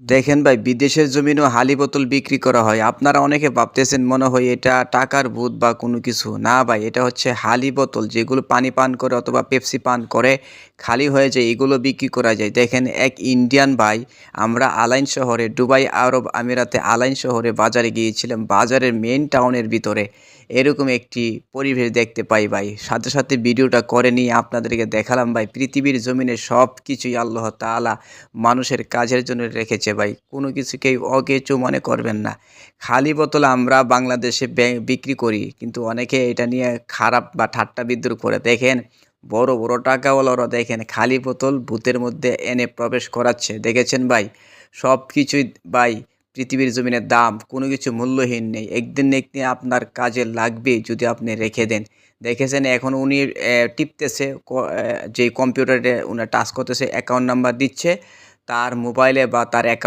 দেখেন ভাই, বিদেশের জমিনেও হালি বোতল বিক্রি করা হয়। আপনারা অনেকে ভাবতেছেন মনে হয় এটা টাকার ভূত বা কোনো কিছু। না ভাই, এটা হচ্ছে হালি বোতল যেগুলো পানি পান করে অথবা পেপসি পান করে খালি হয়ে যায়, এগুলো বিক্রি করা যায়। দেখেন এক ইন্ডিয়ান ভাই, আমরা আলাইন শহরে দুবাই আরব আমিরাতে আলাইন শহরে বাজারে গিয়েছিলাম। বাজারের মেইন টাউনের ভিতরে এরকম একটি পরিবেশ দেখতে পাই ভাই। সাথে সাথে ভিডিওটা করে নিয়ে আপনাদেরকে দেখালাম ভাই, পৃথিবীর জমিনে সব কিছুই আল্লাহ তাআলা মানুষের কাজের জন্য রেখেছে ভাই। কোনো কিছুকেই অকেচু মনে করবেন না। খালি বোতল আমরা বাংলাদেশে বিক্রি করি, কিন্তু অনেকে এটা নিয়ে খারাপ বা ঠাট্টা বিদ্রূপ করে। দেখেন বড় বড় টাকাওয়ালারা দেখেন খালি বোতল ভূতের মধ্যে এনে প্রবেশ করাচ্ছে, দেখেছেন ভাই? সব কিছুই ভাই পৃথিবীর জমিনে দাম, কোনো কিছু মূল্যহীন নেই। একদিন না একদিন আপনার কাজে লাগবে যদি আপনি রেখে দেন। দেখেছেন এখন উনি টিপতেছে, যেই কম্পিউটারে উনি টাচ করতেছে, অ্যাকাউন্ট নাম্বার দিচ্ছে তার মোবাইলে বা তার